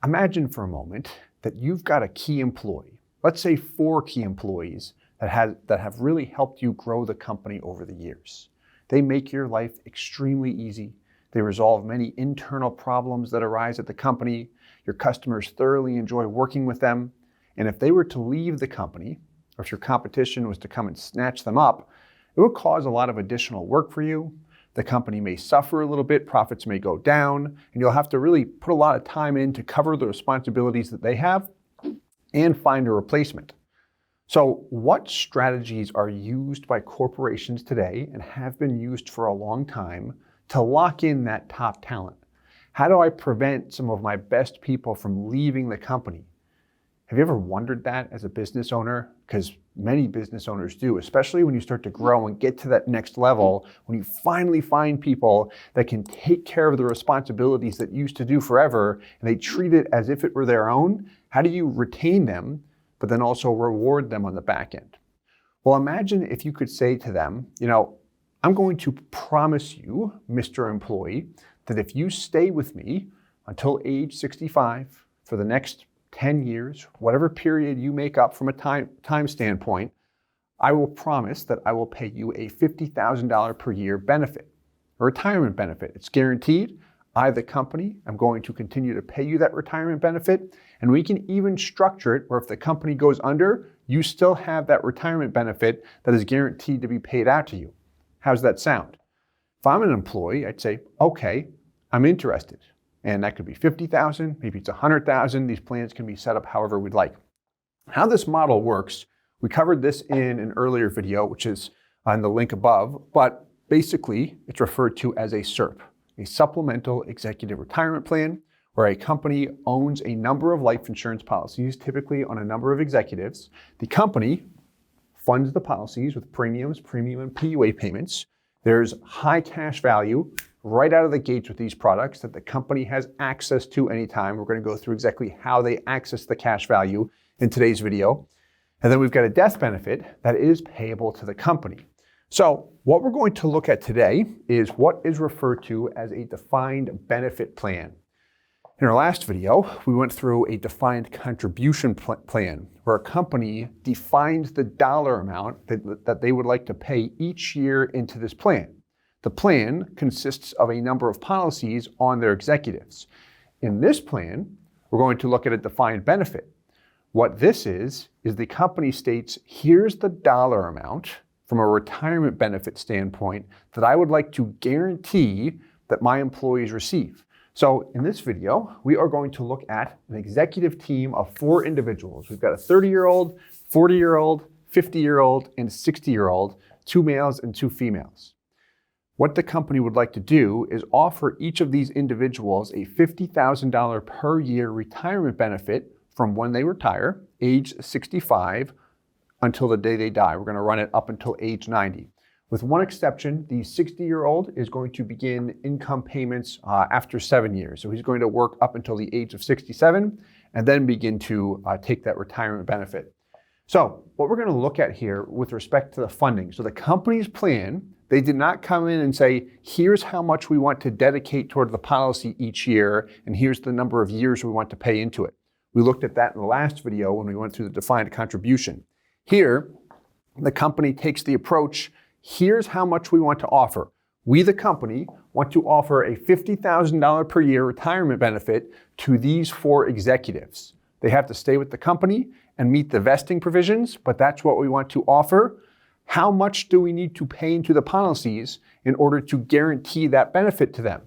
Imagine for a moment that you've got a key employee, let's say 4 key employees that have really helped you grow the company over the years. They make your life extremely easy. They resolve many internal problems that arise at the company. Your customers thoroughly enjoy working with them. And if they were to leave the company, or if your competition was to come and snatch them up, it would cause a lot of additional work for you. The company may suffer a little bit, profits may go down, and you'll have to really put a lot of time in to cover the responsibilities that they have and find a replacement. So what strategies are used by corporations today and have been used for a long time to lock in that top talent? How do I prevent some of my best people from leaving the company? Have you ever wondered that as a business owner? Because many business owners do, especially when you start to grow and get to that next level, when you finally find people that can take care of the responsibilities that you used to do forever, and they treat it as if it were their own. How do you retain them, but then also reward them on the back end? Well, imagine if you could say to them, I'm going to promise you, Mr. Employee, that if you stay with me until age 65 for the next 10 years, whatever period you make up from a time standpoint, I will promise that I will pay you a $50,000 per year benefit, a retirement benefit. It's guaranteed. I, the company, am going to continue to pay you that retirement benefit, and we can even structure it where if the company goes under, you still have that retirement benefit that is guaranteed to be paid out to you. How's that sound? If I'm an employee, I'd say, okay, I'm interested. And that could be 50,000, maybe it's 100,000. These plans can be set up however we'd like. How this model works, we covered this in an earlier video, which is on the link above, but basically it's referred to as a SERP, a supplemental executive retirement plan, where a company owns a number of life insurance policies, typically on a number of executives. The company funds the policies with premium and PUA payments. There's high cash value right out of the gates with these products that the company has access to anytime. We're going to go through exactly how they access the cash value in today's video. And then we've got a death benefit that is payable to the company. So what we're going to look at today is what is referred to as a defined benefit plan. In our last video, we went through a defined contribution plan where a company defines the dollar amount that they would like to pay each year into this plan. The plan consists of a number of policies on their executives. In this plan, we're going to look at a defined benefit. What this is the company states, here's the dollar amount from a retirement benefit standpoint that I would like to guarantee that my employees receive. So in this video, we are going to look at an executive team of 4 individuals. We've got a 30-year-old, 40-year-old, 50-year-old, and 60-year-old, 2 males and 2 females. What the company would like to do is offer each of these individuals a $50,000 per year retirement benefit from when they retire, age 65, until the day they die. We're going to run it up until age 90. With one exception, the 60-year-old is going to begin income payments after 7 years. So he's going to work up until the age of 67 and then begin to take that retirement benefit. So what we're going to look at here with respect to the funding. So the company's plan, they did not come in and say, here's how much we want to dedicate toward the policy each year, and here's the number of years we want to pay into it. We looked at that in the last video when we went through the defined contribution. Here, the company takes the approach, here's how much we want to offer. We, the company, want to offer a $50,000 per year retirement benefit to these 4 executives. They have to stay with the company and meet the vesting provisions, but that's what we want to offer. How much do we need to pay into the policies in order to guarantee that benefit to them?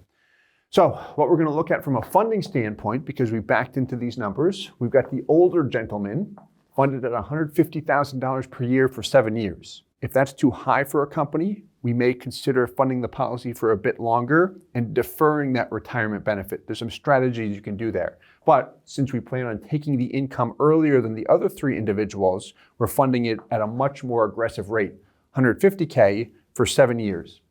So what we're going to look at from a funding standpoint, because we backed into these numbers, we've got the older gentleman funded at $150,000 per year for 7 years. If that's too high for a company, we may consider funding the policy for a bit longer and deferring that retirement benefit. There's some strategies you can do there. But since we plan on taking the income earlier than the other 3 individuals, we're funding it at a much more aggressive rate, $150K for 7 years.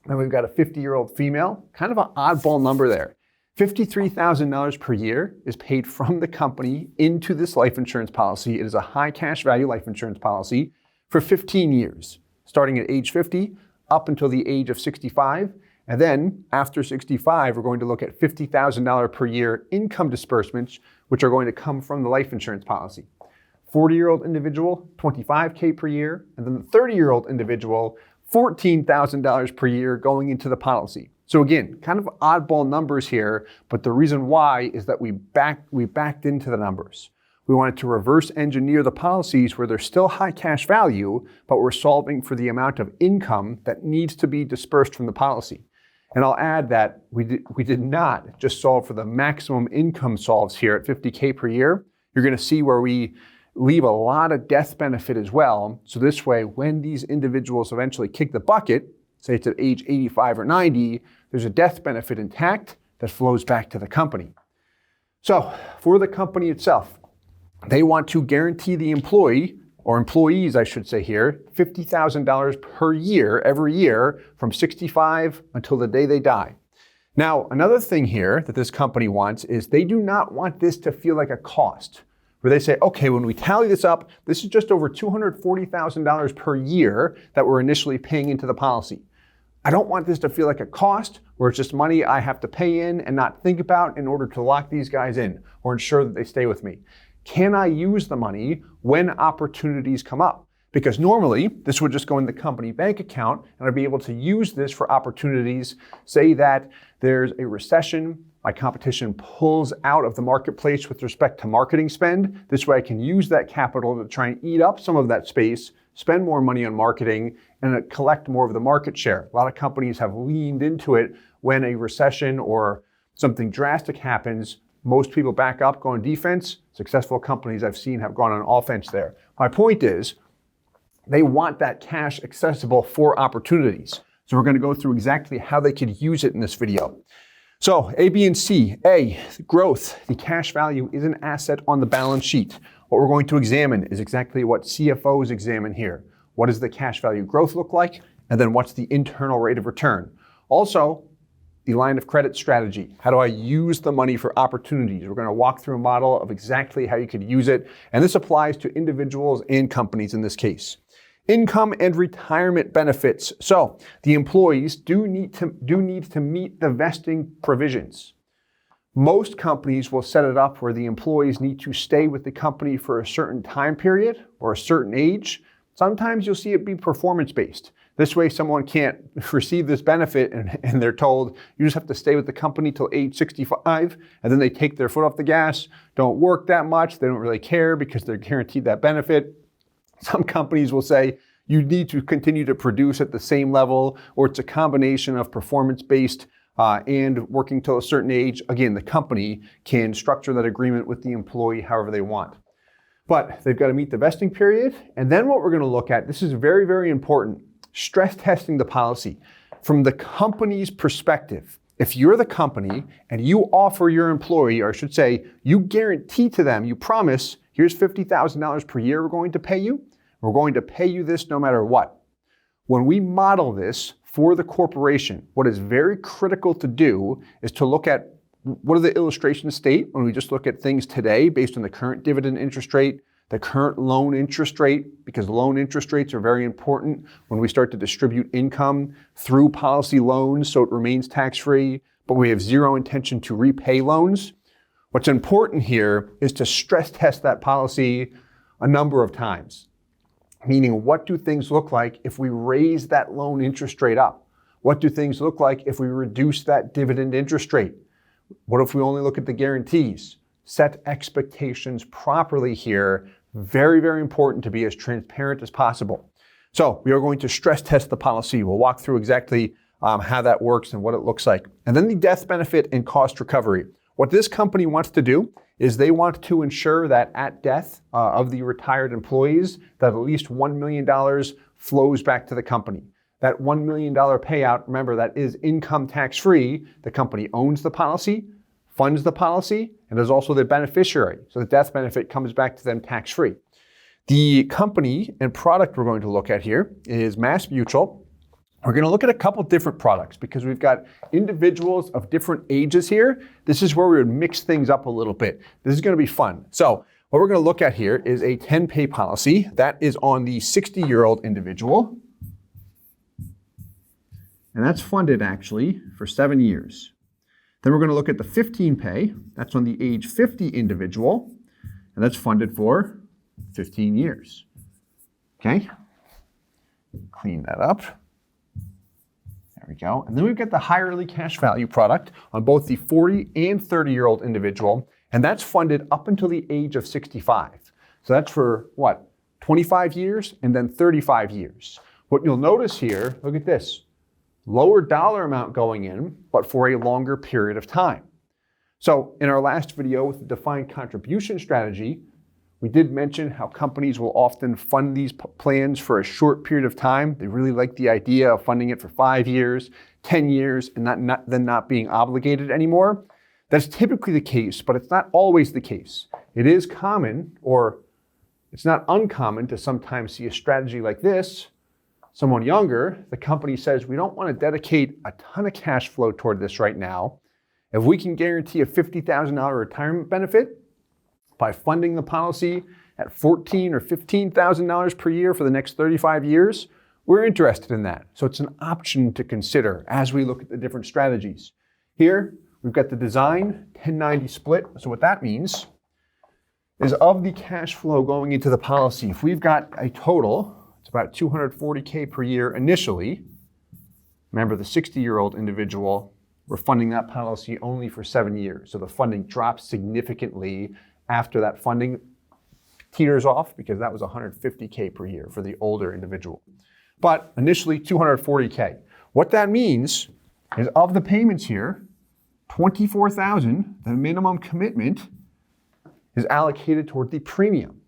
Then we've got a 50-year-old female, kind of an oddball number there. $53,000 per year is paid from the company into this life insurance policy. It is a high cash value life insurance policy for 15 years, starting at age 50 up until the age of 65. And then after 65, we're going to look at $50,000 per year income disbursements, which are going to come from the life insurance policy. 40-year-old individual, $25K per year, and then the 30-year-old individual, $14,000 per year going into the policy. So again, kind of oddball numbers here, but the reason why is that we backed into the numbers. We wanted to reverse engineer the policies where there's still high cash value, but we're solving for the amount of income that needs to be dispersed from the policy. And I'll add that we did not just solve for the maximum income solves here at 50K per year. You're going to see where we leave a lot of death benefit as well. So this way, when these individuals eventually kick the bucket, say it's at age 85 or 90, there's a death benefit intact that flows back to the company. So for the company itself, they want to guarantee the employee, or employees I should say here, $50,000 per year, every year, from 65 until the day they die. Now, another thing here that this company wants is they do not want this to feel like a cost, where they say, okay, when we tally this up, this is just over $240,000 per year that we're initially paying into the policy. I don't want this to feel like a cost where it's just money I have to pay in and not think about in order to lock these guys in or ensure that they stay with me. Can I use the money when opportunities come up? Because normally this would just go in the company bank account and I'd be able to use this for opportunities. Say that there's a recession, my competition pulls out of the marketplace with respect to marketing spend. This way I can use that capital to try and eat up some of that space, spend more money on marketing, and collect more of the market share. A lot of companies have leaned into it when a recession or something drastic happens. Most people back up, go on defense. Successful companies I've seen have gone on offense there. My point is, they want that cash accessible for opportunities. So we're going to go through exactly how they could use it in this video. So A, B, and C. A, growth. The cash value is an asset on the balance sheet. What we're going to examine is exactly what CFOs examine here. What does the cash value growth look like? And then what's the internal rate of return? Also, the line of credit strategy. How do I use the money for opportunities? We're going to walk through a model of exactly how you could use it. And this applies to individuals and companies in this case. Income and retirement benefits. So the employees do need to meet the vesting provisions. Most companies will set it up where the employees need to stay with the company for a certain time period or a certain age. Sometimes you'll see it be performance-based. This way someone can't receive this benefit and they're told, you just have to stay with the company till age 65, and then they take their foot off the gas, don't work that much, they don't really care because they're guaranteed that benefit. Some companies will say, you need to continue to produce at the same level, or it's a combination of performance-based and working till a certain age. Again, the company can structure that agreement with the employee however they want. But they've got to meet the vesting period. And then what we're going to look at, this is very, very important, stress testing the policy. From the company's perspective, if you're the company and you offer your employee, or I should say, you guarantee to them, you promise, here's $50,000 per year we're going to pay you. We're going to pay you this no matter what. When we model this for the corporation, what is very critical to do is to look at what do the illustrations state when we just look at things today based on the current dividend interest rate, the current loan interest rate, because loan interest rates are very important when we start to distribute income through policy loans so it remains tax-free, but we have zero intention to repay loans. What's important here is to stress test that policy a number of times. Meaning, what do things look like if we raise that loan interest rate up? What do things look like if we reduce that dividend interest rate? What if we only look at the guarantees? Set expectations properly here. Very, very important to be as transparent as possible. So we are going to stress test the policy. We'll walk through exactly how that works and what it looks like. And then the death benefit and cost recovery. What this company wants to do is they want to ensure that at death of the retired employees, that at least $1 million flows back to the company. That $1 million payout, remember, that is income tax-free. The company owns the policy, funds the policy, and is also the beneficiary. So the death benefit comes back to them tax-free. The company and product we're going to look at here is Mass Mutual. We're going to look at a couple different products because we've got individuals of different ages here. This is where we would mix things up a little bit. This is going to be fun. So what we're going to look at here is a 10-pay policy that is on the 60-year-old individual. and that's funded actually for 7 years. Then we're going to look at the 15 pay. That's on the age 50 individual, and that's funded for 15 years. Okay? Clean that up. There we go. And then we've got the high early cash value product on both the 40 and 30-year-old individual, and that's funded up until the age of 65. So that's for what? 25 years and then 35 years. What you'll notice here, look at this. Lower dollar amount going in, but for a longer period of time. So in our last video with the defined contribution strategy, we did mention how companies will often fund these plans for a short period of time. They really like the idea of funding it for 5 years, 10 years, and then not being obligated anymore. That's typically the case, but it's not always the case. It is common, or it's not uncommon, to sometimes see a strategy like this. Someone younger, the company says, we don't want to dedicate a ton of cash flow toward this right now. If we can guarantee a $50,000 retirement benefit by funding the policy at $14,000 or $15,000 per year for the next 35 years, we're interested in that. So it's an option to consider as we look at the different strategies. Here, we've got the design 10/90 split. So what that means is of the cash flow going into the policy, if we've got a total, it's about $240K per year initially. Remember, the 60-year-old individual, we're funding that policy only for 7 years. So the funding drops significantly after that funding teeters off, because that was $150K per year for the older individual. But initially, $240K. What that means is of the payments here, $24,000, the minimum commitment, is allocated toward the premium.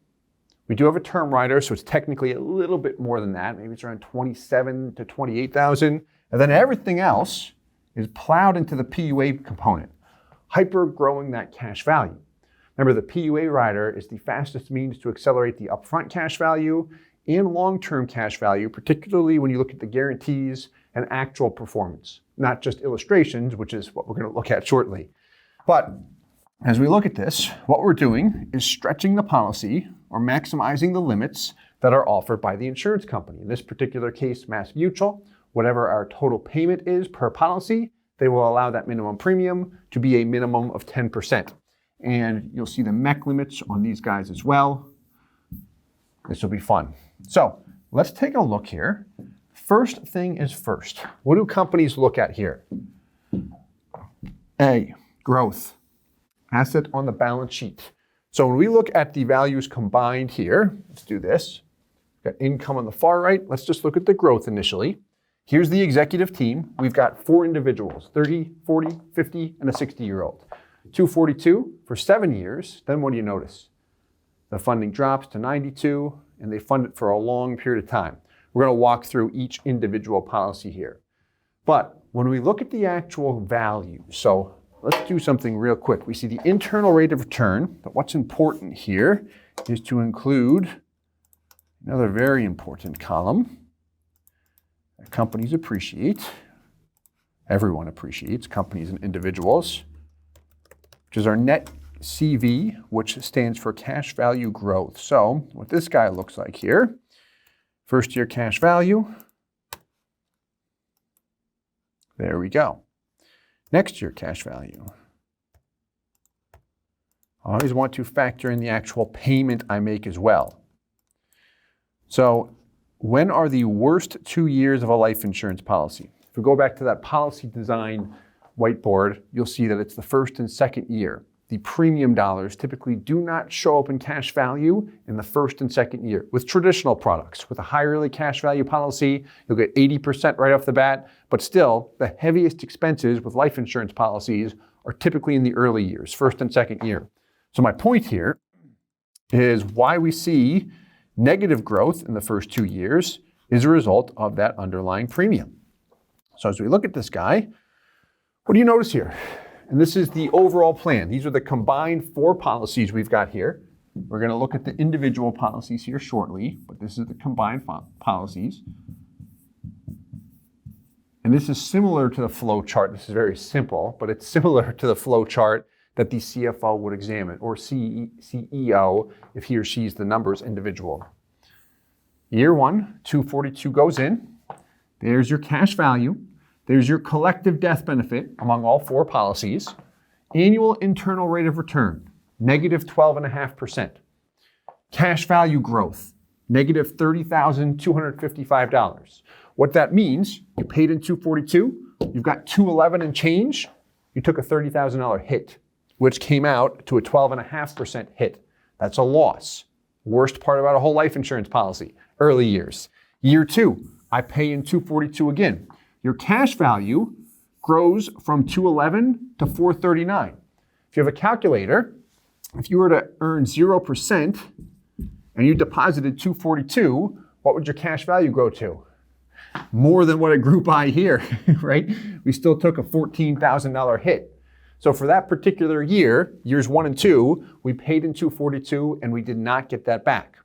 We do have a term rider, so it's technically a little bit more than that. Maybe it's around $27,000 to $28,000. And then everything else is plowed into the PUA component, hyper growing that cash value. Remember, the PUA rider is the fastest means to accelerate the upfront cash value and long-term cash value, particularly when you look at the guarantees and actual performance, not just illustrations, which is what we're going to look at shortly. But as we look at this, what we're doing is stretching the policy or maximizing the limits that are offered by the insurance company. In this particular case, Mass Mutual, whatever our total payment is per policy, they will allow that minimum premium to be a minimum of 10%. And you'll see the MEC limits on these guys as well. This will be fun. So let's take a look here. First thing is first. What do companies look at here? A, growth. Asset on the balance sheet. So when we look at the values combined here, let's do this. Got income on the far right. Let's just look at the growth initially. Here's the executive team. We've got 4 individuals, 30, 40, 50, and a 60-year-old. 242 for 7 years. Then what do you notice? The funding drops to 92, and they fund it for a long period of time. We're going to walk through each individual policy here. But when we look at the actual value, so let's do something real quick. We see the internal rate of return, but what's important here is to include another very important column that companies appreciate. Everyone appreciates, companies and individuals, which is our net CV, which stands for cash value growth. So what this guy looks like here, first year cash value. There we go. Next year cash value. I always want to factor in the actual payment I make as well. So when are the worst 2 years of a life insurance policy? If we go back to that policy design whiteboard, you'll see that it's the first and second year. The premium dollars typically do not show up in cash value in the first and second year. With traditional products, with a high early cash value policy, you'll get 80% right off the bat, but still, the heaviest expenses with life insurance policies are typically in the early years, first and second year. So my point here is why we see negative growth in the first 2 years is a result of that underlying premium. So as we look at this guy, what do you notice here? And this is the overall plan. These are the combined 4 policies we've got here. We're going to look at the individual policies here shortly, but this is the combined policies. And this is similar to the flow chart. This is very simple, but it's similar to the flow chart that the CFO would examine, or CEO, if he or she's the numbers individual. Year 1, 242 goes in. There's your cash value. There's your collective death benefit among all 4 policies. Annual internal rate of return, negative 12.5%. Cash value growth, negative $30,255. What that means, you paid in $242, you've got $211 and change, you took a $30,000 hit, which came out to a 12.5% hit. That's a loss. Worst part about a whole life insurance policy, early years. Year 2, I pay in $242 again. Your cash value grows from $211 to $439. If you have a calculator, if you were to earn 0% and you deposited $242, what would your cash value grow to? More than what it grew by here, right? We still took a $14,000 hit. So for that particular year, years 1 and 2, we paid in $242 and we did not get that back.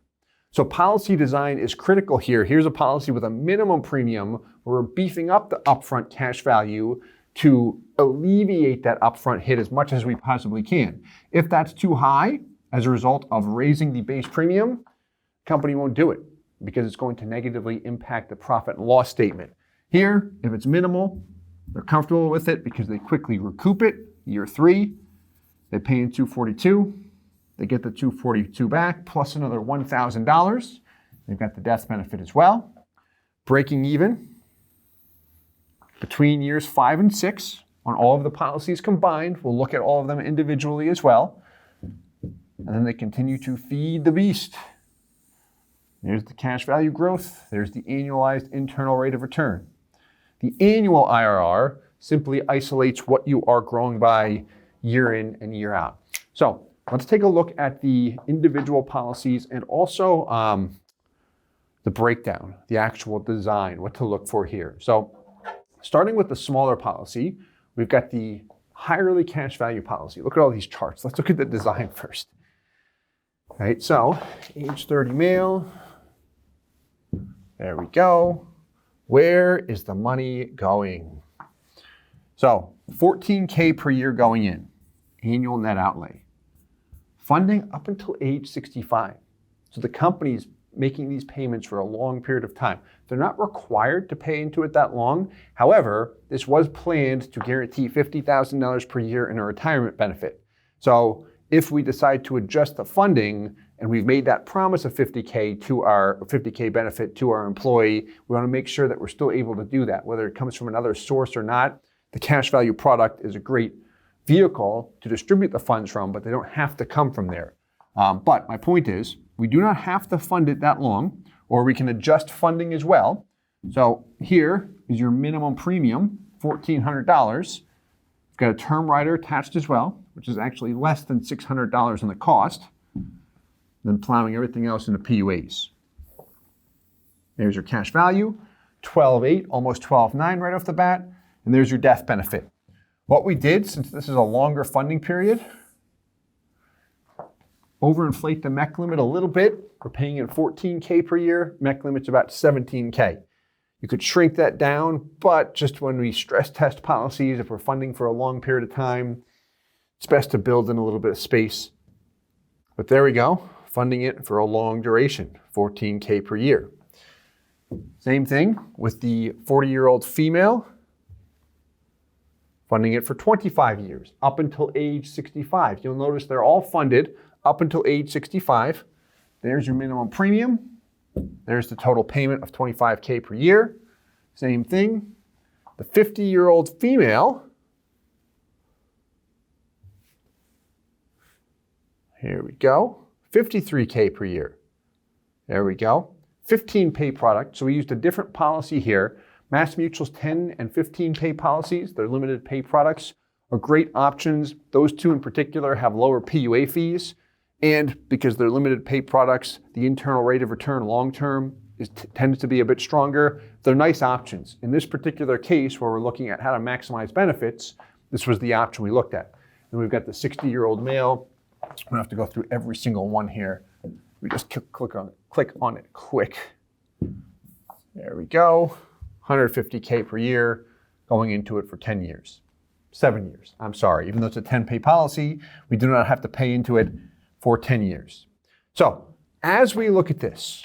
So policy design is critical here. Here's a policy with a minimum premium where we're beefing up the upfront cash value to alleviate that upfront hit as much as we possibly can. If that's too high as a result of raising the base premium, the company won't do it because it's going to negatively impact the profit and loss statement. Here, if it's minimal, they're comfortable with it because they quickly recoup it. Year 3, they pay in $242. They get the $242 back plus another $1,000. They've got the death benefit as well. Breaking even between years 5 and 6 on all of the policies combined. We'll look at all of them individually as well. And then they continue to feed the beast. There's the cash value growth. There's the annualized internal rate of return. The annual IRR simply isolates what you are growing by year in and year out. So let's take a look at the individual policies and also the breakdown, the actual design, what to look for here. So starting with the smaller policy, we've got the higherly cash value policy. Look at all these charts. Let's look at the design first. All right, so age 30 male. There we go. Where is the money going? So $14K per year going in, annual net outlay. Funding up until age 65. So the company's making these payments for a long period of time. They're not required to pay into it that long. However, this was planned to guarantee $50,000 per year in a retirement benefit. So if we decide to adjust the funding and we've made that promise of $50K benefit to our employee, we want to make sure that we're still able to do that, whether it comes from another source or not. The cash value product is a great vehicle to distribute the funds from, but they don't have to come from there. But my point is, we do not have to fund it that long, or we can adjust funding as well. So here is your minimum premium, $1,400. You've got a term rider attached as well, which is actually less than $600 in the cost, then plowing everything else into PUAs. There's your cash value, 12.8, almost 12.9 right off the bat. And there's your death benefit. What we did, since this is a longer funding period, overinflate the MEC limit a little bit. We're paying in $14K per year. MEC limit's about $17K. You could shrink that down, but just when we stress test policies, if we're funding for a long period of time, it's best to build in a little bit of space. But there we go, funding it for a long duration, $14K per year. Same thing with the 40-year-old female. Funding it for 25 years, up until age 65. You'll notice they're all funded up until age 65. There's your minimum premium. There's the total payment of $25K per year. Same thing. The 50-year-old female, here we go, $53K per year. There we go. 15 pay product. So we used a different policy here. MassMutual's 10 and 15 pay policies, they're limited pay products, are great options. Those two in particular have lower PUA fees. And because they're limited pay products, the internal rate of return long-term tends to be a bit stronger. They're nice options. In this particular case, where we're looking at how to maximize benefits, this was the option we looked at. And we've got the 60-year-old male. We don't have to go through every single one here. We just click on it quick. There we go. $150K per year, going into it for 10 years. 7 years, I'm sorry. Even though it's a 10-pay policy, we do not have to pay into it for 10 years. So as we look at this,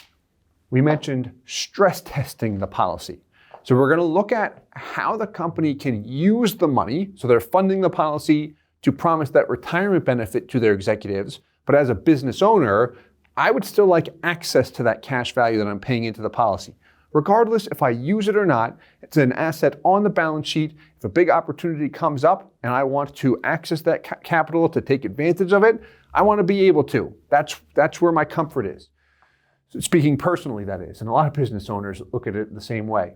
we mentioned stress testing the policy. So we're going to look at how the company can use the money, so they're funding the policy to promise that retirement benefit to their executives, but as a business owner, I would still like access to that cash value that I'm paying into the policy. Regardless if I use it or not, it's an asset on the balance sheet. If a big opportunity comes up and I want to access that capital to take advantage of it, I want to be able to. That's where my comfort is. So speaking personally, that is. And a lot of business owners look at it the same way.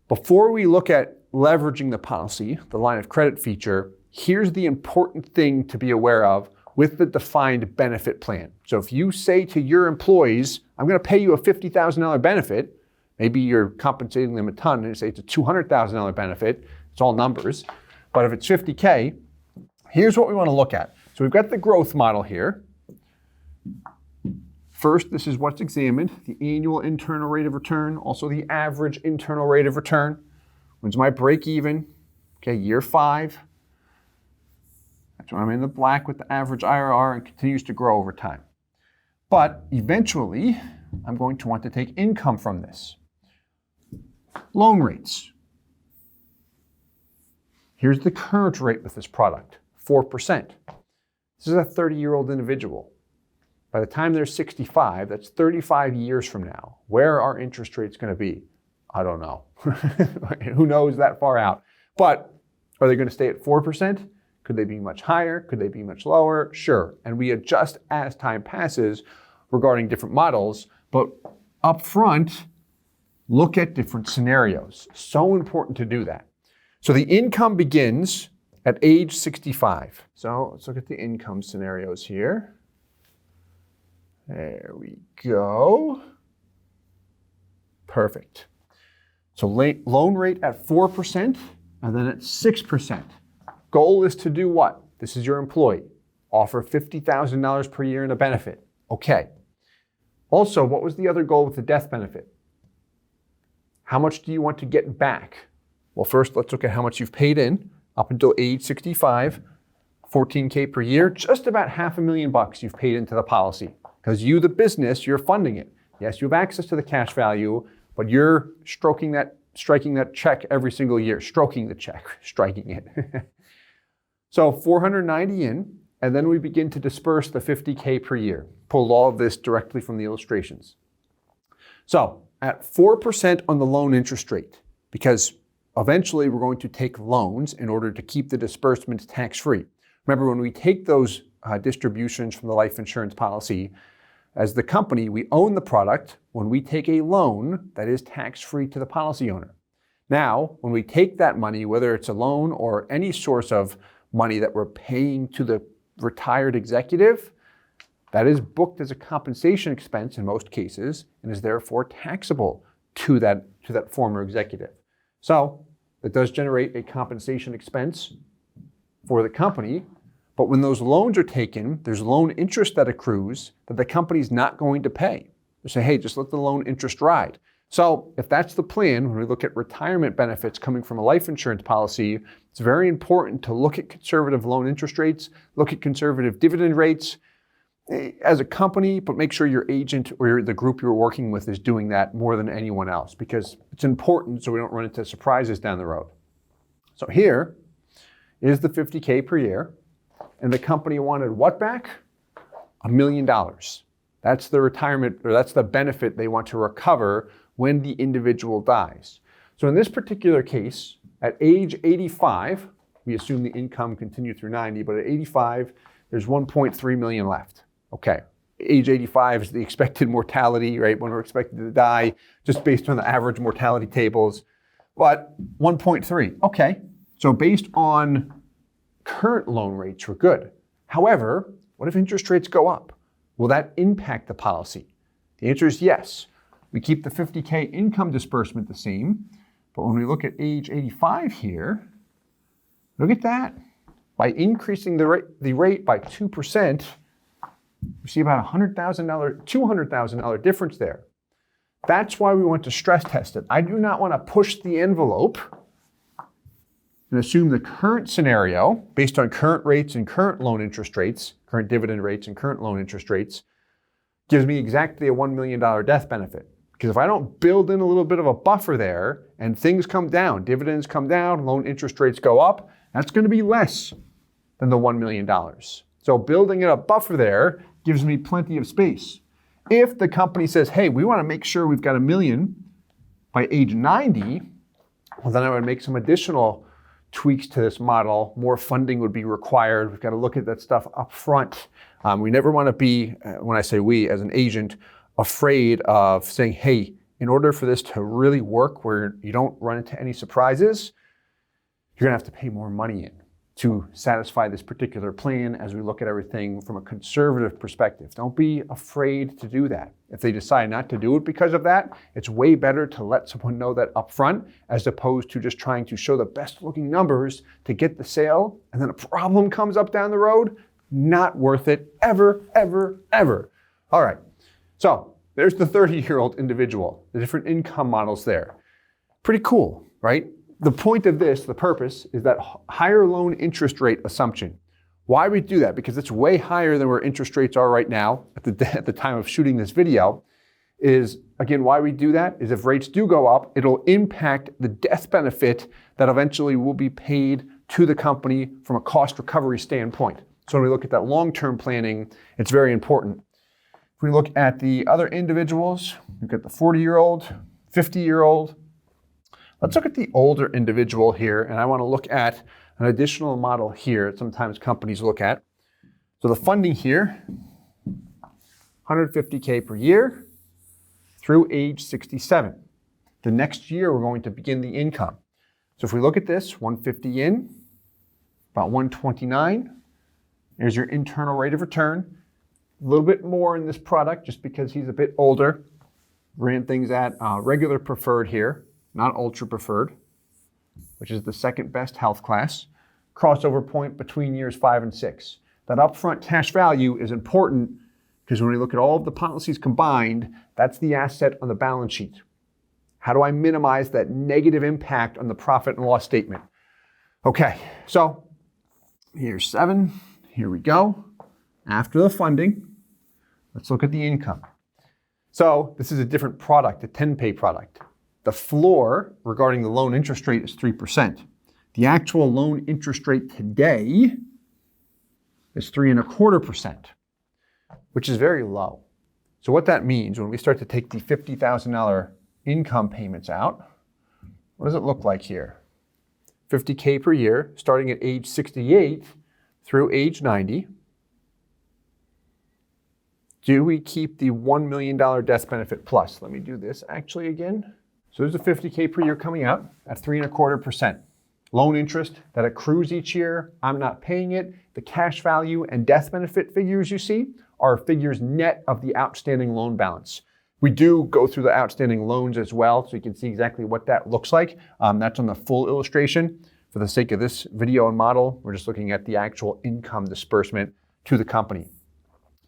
Before we look at leveraging the policy, the line of credit feature, here's the important thing to be aware of with the defined benefit plan. So if you say to your employees, I'm going to pay you a $50,000 benefit, maybe you're compensating them a ton and you say it's a $200,000 benefit, it's all numbers. But if it's $50K, here's what we want to look at. So we've got the growth model here. First, this is what's examined, the annual internal rate of return, also the average internal rate of return. When's my break even? Okay, year 5. That's when I'm in the black with the average IRR and continues to grow over time. But eventually, I'm going to want to take income from this. Loan rates. Here's the current rate with this product, 4%. This is a 30-year-old individual. By the time they're 65, that's 35 years from now. Where are interest rates going to be? I don't know. Who knows that far out? But are they going to stay at 4%? Could they be much higher? Could they be much lower? Sure. And we adjust as time passes regarding different models. But up front, look at different scenarios. So important to do that. So the income begins at age 65. So let's look at the income scenarios here. There we go. Perfect. So loan rate at 4% and then at 6%. Goal is to do what? This is your employee. Offer $50,000 per year in a benefit. Okay. Also, what was the other goal with the death benefit? How much do you want to get back? Well, first, let's look at how much you've paid in up until age 65, $14K per year, just about $500,000 you've paid into the policy. Because you, the business, you're funding it. Yes, you have access to the cash value, but you're striking that check every single year. Stroking the check, striking it. So 490 in, and then we begin to disperse the 50K per year. Pulled all of this directly from the illustrations. So at 4% on the loan interest rate, because eventually we're going to take loans in order to keep the disbursements tax-free. Remember, when we take those distributions from the life insurance policy, as the company, we own the product. When we take a loan, that is tax-free to the policy owner. Now, when we take that money, whether it's a loan or any source of money that we're paying to the retired executive, that is booked as a compensation expense in most cases and is therefore taxable to that former executive. So it does generate a compensation expense for the company. But when those loans are taken, there's loan interest that accrues that the company's not going to pay. They say, hey, just let the loan interest ride. So if that's the plan, when we look at retirement benefits coming from a life insurance policy, it's very important to look at conservative loan interest rates, look at conservative dividend rates as a company, but make sure your agent or the group you're working with is doing that more than anyone else, because it's important so we don't run into surprises down the road. So here is the $50K per year. And the company wanted what back? $1 million. That's the retirement, or that's the benefit they want to recover when the individual dies. So in this particular case, at age 85, we assume the income continued through 90, but at 85, there's 1.3 million left. Okay, age 85 is the expected mortality, right? When we're expected to die, just based on the average mortality tables. But 1.3, okay. So based on current loan rates, we're good. However, what if interest rates go up? Will that impact the policy? The answer is yes. We keep the 50K income disbursement the same, but when we look at age 85 here, look at that. By increasing the rate by 2%, we see about $200,000 difference there. That's why we want to stress test it. I do not want to push the envelope and assume the current scenario, based on current rates and current loan interest rates, current dividend rates and current loan interest rates, gives me exactly a $1 million death benefit. Because if I don't build in a little bit of a buffer there and things come down, dividends come down, loan interest rates go up, that's going to be less than the $1 million. So building in a buffer there gives me plenty of space. If the company says, hey, we want to make sure we've got $1 million by age 90, well, then I would make some additional tweaks to this model. More funding would be required. We've got to look at that stuff up front. We never want to be, when I say we, as an agent, afraid of saying, hey, in order for this to really work where you don't run into any surprises, you're going to have to pay more money in to satisfy this particular plan as we look at everything from a conservative perspective. Don't be afraid to do that. If they decide not to do it because of that, it's way better to let someone know that up front as opposed to just trying to show the best looking numbers to get the sale and then a problem comes up down the road. Not worth it ever, ever, ever. All right, so there's the 30-year-old individual, the different income models there. Pretty cool, right? The point of this, the purpose, is that higher loan interest rate assumption. Why we do that? Because it's way higher than where interest rates are right now at the time of shooting this video. Is, again, why we do that is if rates do go up, it'll impact the death benefit that eventually will be paid to the company from a cost recovery standpoint. So when we look at that long-term planning, it's very important. If we look at the other individuals, we've got the 40-year-old, 50-year-old. Let's look at the older individual here, and I want to look at an additional model here that sometimes companies look at. So the funding here, $150K per year through age 67. The next year, we're going to begin the income. So if we look at this, 150 in, about 129. There's your internal rate of return. A little bit more in this product just because he's a bit older. Ran things at regular preferred here, not ultra preferred, which is the second best health class. Crossover point between years 5 and 6. That upfront cash value is important because when we look at all of the policies combined, that's the asset on the balance sheet. How do I minimize that negative impact on the profit and loss statement? Okay, so here's 7. Here we go. After the funding, let's look at the income. So this is a different product, a 10-pay product. The floor regarding the loan interest rate is 3%. The actual loan interest rate today is 3.25%, which is very low. So what that means when we start to take the $50,000 income payments out, what does it look like here? $50K per year, starting at age 68 through age 90. Do we keep the $1 million death benefit plus? Let me do this actually again. So there's a $50K per year coming out at 3.25%. Loan interest that accrues each year, I'm not paying it. The cash value and death benefit figures you see are figures net of the outstanding loan balance. We do go through the outstanding loans as well, so you can see exactly what that looks like. That's on the full illustration. For the sake of this video and model, we're just looking at the actual income disbursement to the company.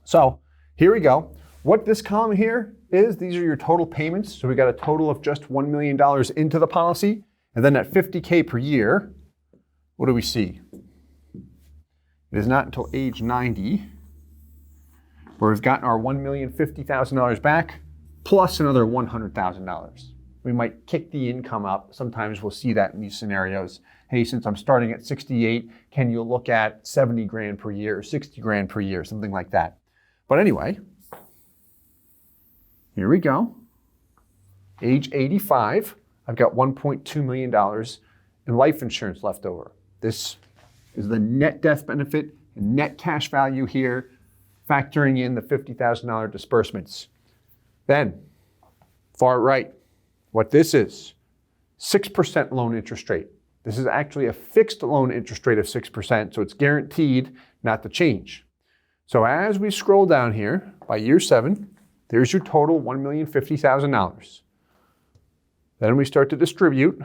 So here we go. What this column here is, these are your total payments. So we got a total of just $1 million into the policy. And then at $50K per year, what do we see? It is not until age 90 where we've gotten our $1,050,000 back plus another $100,000. We might kick the income up. Sometimes we'll see that in these scenarios. Hey, since I'm starting at 68, can you look at 70 grand per year or 60 grand per year, something like that. But anyway, here we go. Age 85, I've got $1.2 million in life insurance left over. This is the net death benefit and net cash value here, factoring in the $50,000 disbursements. Then, far right, what this is, 6% loan interest rate. This is actually a fixed loan interest rate of 6%, so it's guaranteed not to change. So as we scroll down here, by year 7, there's your total $1,050,000. Then we start to distribute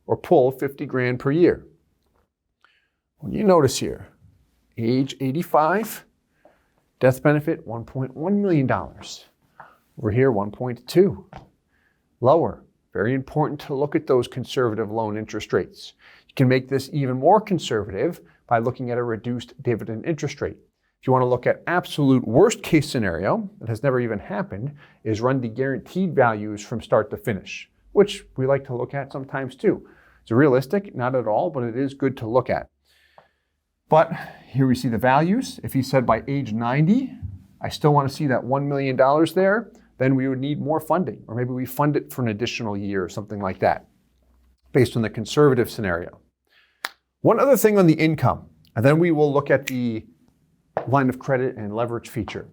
or pull 50 grand per year. When you notice here, age 85, death benefit $1.1 million. Over here, 1.2. Lower. Very important to look at those conservative loan interest rates. You can make this even more conservative by looking at a reduced dividend interest rate. If you want to look at absolute worst case scenario that has never even happened, is run the guaranteed values from start to finish, which we like to look at sometimes too. It's realistic, not at all, but it is good to look at. But here we see the values. If he said by age 90, I still want to see that $1 million there, then we would need more funding, or maybe we fund it for an additional year or something like that, based on the conservative scenario. One other thing on the income, and then we will look at the line of credit and leverage feature.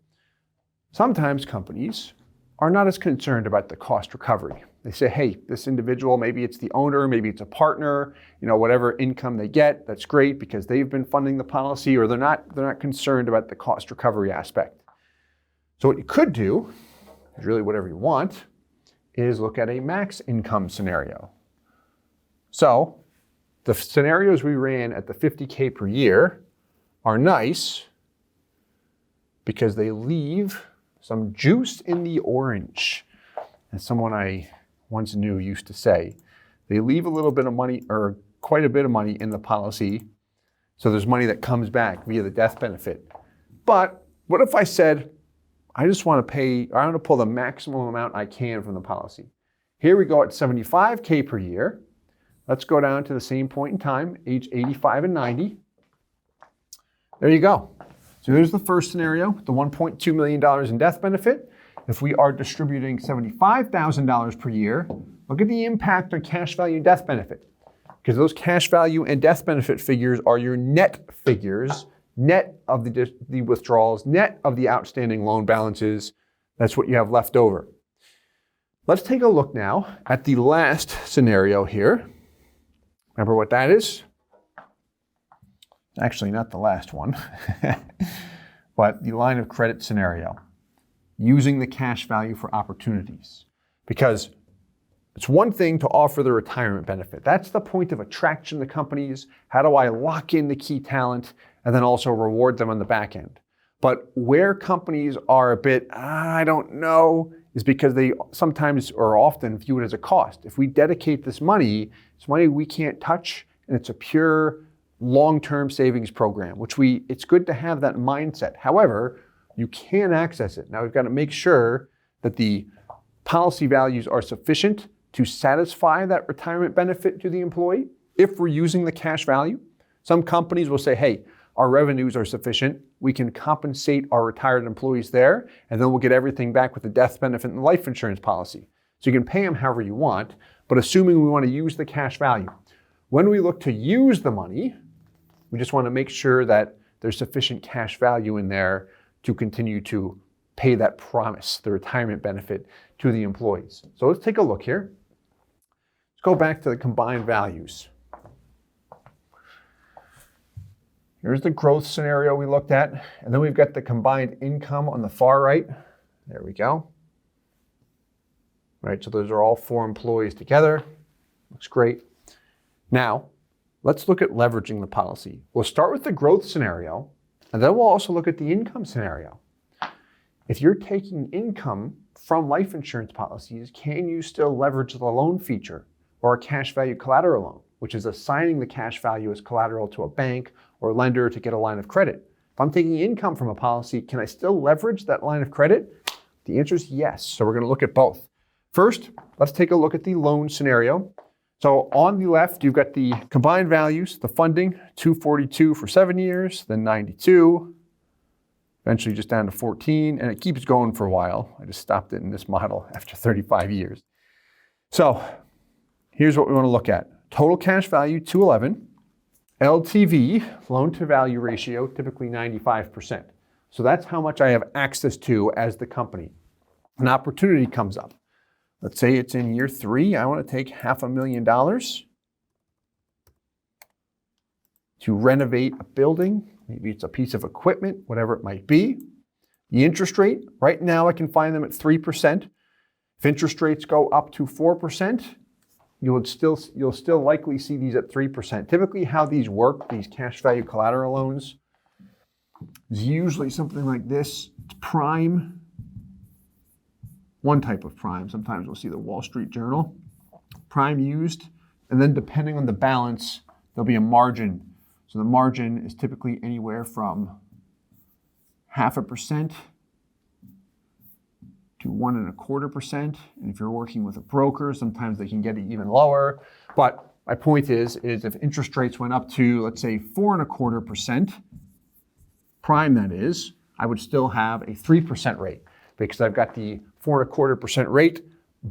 Sometimes companies are not as concerned about the cost recovery. They say, hey, this individual, maybe it's the owner, maybe it's a partner, whatever income they get, that's great because they've been funding the policy, or they're not concerned about the cost recovery aspect. So what you could do, is really whatever you want, is look at a max income scenario. So the scenarios we ran at the 50K per year are nice because they leave some juice in the orange. As someone I once knew used to say, they leave a little bit of money, or quite a bit of money, in the policy, so there's money that comes back via the death benefit. But what if I said, I just want to pay, or I want to pull the maximum amount I can from the policy? Here we go at 75K per year. Let's go down to the same point in time, age 85 and 90. There you go. So here's the first scenario, the $1.2 million in death benefit. If we are distributing $75,000 per year, look at the impact on cash value and death benefit. Because those cash value and death benefit figures are your net figures, net of the withdrawals, net of the outstanding loan balances. That's what you have left over. Let's take a look now at the last scenario here. Remember what that is? Actually, not the last one, but the line of credit scenario, using the cash value for opportunities. Because it's one thing to offer the retirement benefit. That's the point of attraction to companies. How do I lock in the key talent and then also reward them on the back end? But where companies are a bit, I don't know, is because they sometimes or often view it as a cost. If we dedicate this money, it's money we can't touch, and it's a pure long-term savings program, it's good to have that mindset. However, you can access it. Now we've got to make sure that the policy values are sufficient to satisfy that retirement benefit to the employee. If we're using the cash value, some companies will say, hey, our revenues are sufficient. We can compensate our retired employees there, and then we'll get everything back with the death benefit and the life insurance policy. So you can pay them however you want, but assuming we want to use the cash value. When we look to use the money, we just want to make sure that there's sufficient cash value in there to continue to pay that promise, the retirement benefit, to the employees. So let's take a look here. Let's go back to the combined values. Here's the growth scenario we looked at, and then we've got the combined income on the far right. There we go. Right, so those are all 4 employees together. Looks great. Now, let's look at leveraging the policy. We'll start with the growth scenario, and then we'll also look at the income scenario. If you're taking income from life insurance policies, can you still leverage the loan feature or a cash value collateral loan, which is assigning the cash value as collateral to a bank or lender to get a line of credit? If I'm taking income from a policy, can I still leverage that line of credit? The answer is yes. So we're going to look at both. First, let's take a look at the loan scenario. So on the left, you've got the combined values, the funding, 242 for 7 years, then 92, eventually just down to 14, and it keeps going for a while. I just stopped it in this model after 35 years. So here's what we want to look at. Total cash value, 211. LTV, loan to value ratio, typically 95%. So that's how much I have access to as the company. An opportunity comes up. Let's say it's in year 3. I want to take $500,000 to renovate a building. Maybe it's a piece of equipment, whatever it might be. The interest rate, right now I can find them at 3%. If interest rates go up to 4%, you'll still likely see these at 3%. Typically how these work, these cash value collateral loans, is usually something like this. It's prime. One type of prime. Sometimes we'll see the Wall Street Journal. Prime used, and then depending on the balance, there'll be a margin. So the margin is typically anywhere from 0.5% to 1.25%. And if you're working with a broker, sometimes they can get it even lower. But my point is if interest rates went up to, let's say, 4.25%, prime that is, I would still have a 3% rate because I've got the 4.25% rate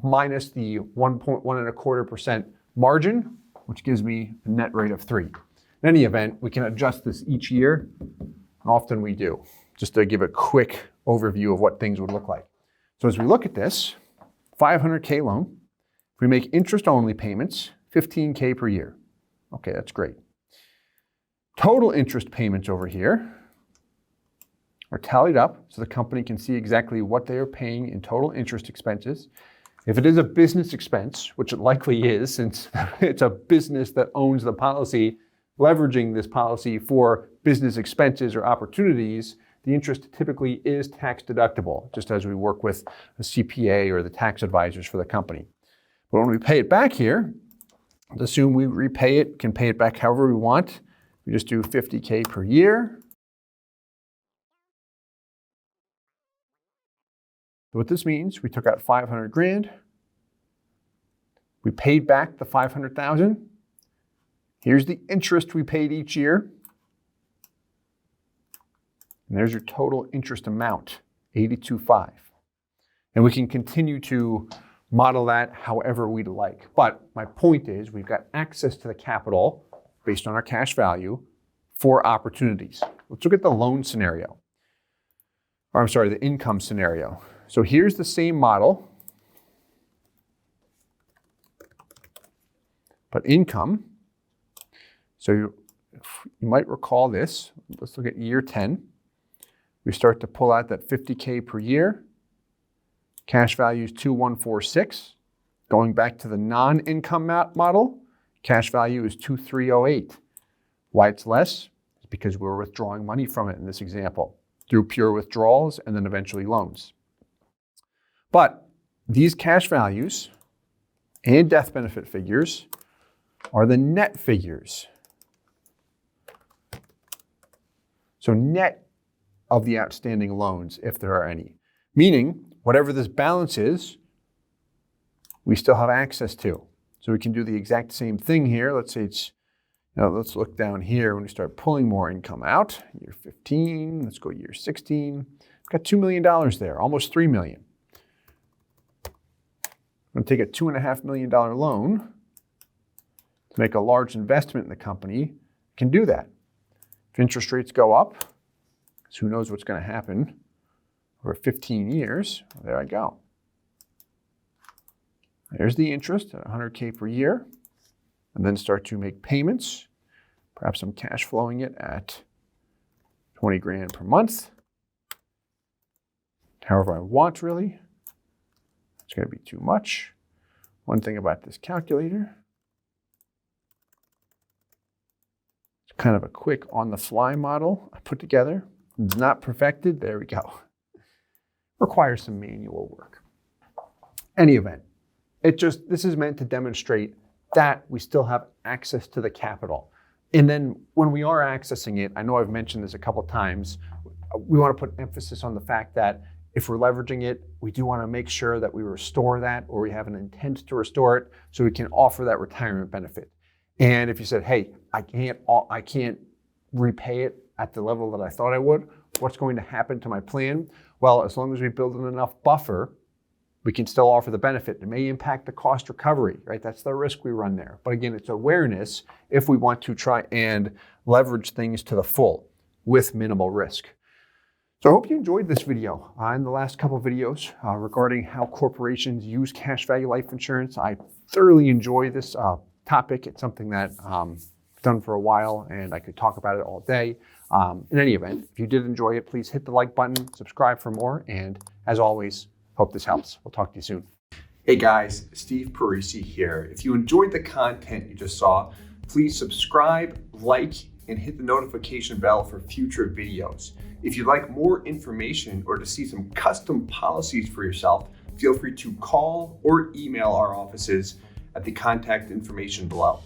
minus the 1.25% margin, which gives me a net rate of 3. In any event, we can adjust this each year, and often we do, just to give a quick overview of what things would look like. So as we look at this, $500K loan, if we make interest-only payments, $15K per year. Okay, that's great. Total interest payments over here are tallied up so the company can see exactly what they are paying in total interest expenses. If it is a business expense, which it likely is since it's a business that owns the policy, leveraging this policy for business expenses or opportunities, the interest typically is tax deductible, just as we work with a CPA or the tax advisors for the company. But when we pay it back here, let's assume we repay it, can pay it back however we want. We just do $50K per year. So what this means, we took out 500 grand. We paid back the 500,000. Here's the interest we paid each year. And there's your total interest amount, 82.5. And we can continue to model that however we'd like. But my point is we've got access to the capital based on our cash value for opportunities. Let's look at the loan scenario. Or I'm sorry, the income scenario. So here's the same model, but income. So you might recall this. Let's look at year 10. We start to pull out that 50K per year. Cash value is 2,146. Going back to the non-income model, cash value is 2,308. Why it's less? It's because we're withdrawing money from it in this example through pure withdrawals and then eventually loans. But these cash values and death benefit figures are the net figures. So net of the outstanding loans, if there are any. Meaning, whatever this balance is, we still have access to. So we can do the exact same thing here. Let's say it's, let's look down here when we start pulling more income out. Year 15, let's go year 16. We've got $2 million there, almost $3 million. I'm going to take a $2.5 million loan to make a large investment in the company. Can do that. If interest rates go up, so who knows what's going to happen over 15 years, well, there I go. There's the interest at 100K per year, and then start to make payments. Perhaps I'm cash flowing it at 20 grand per month. However I want, really. It's going to be too much. One thing about this calculator, it's kind of a quick on-the-fly model I put together. It's not perfected. There we go. Requires some manual work. Any event, this is meant to demonstrate that we still have access to the capital. And then when we are accessing it, I know I've mentioned this a couple of times, we want to put emphasis on the fact that if we're leveraging it, we do want to make sure that we restore that or we have an intent to restore it so we can offer that retirement benefit. And if you said, hey, I can't repay it at the level that I thought I would, what's going to happen to my plan? Well, as long as we build in enough buffer, we can still offer the benefit. It may impact the cost recovery, right? That's the risk we run there. But again, it's awareness if we want to try and leverage things to the full with minimal risk. So I hope you enjoyed this video. In the last couple of videos regarding how corporations use cash value life insurance, I thoroughly enjoy this topic. It's something that I've done for a while and I could talk about it all day. In any event, if you did enjoy it, please hit the like button, subscribe for more, and as always, hope this helps. We'll talk to you soon. Hey guys, Steve Parisi here. If you enjoyed the content you just saw, please subscribe, like, and hit the notification bell for future videos. If you'd like more information or to see some custom policies for yourself, feel free to call or email our offices at the contact information below.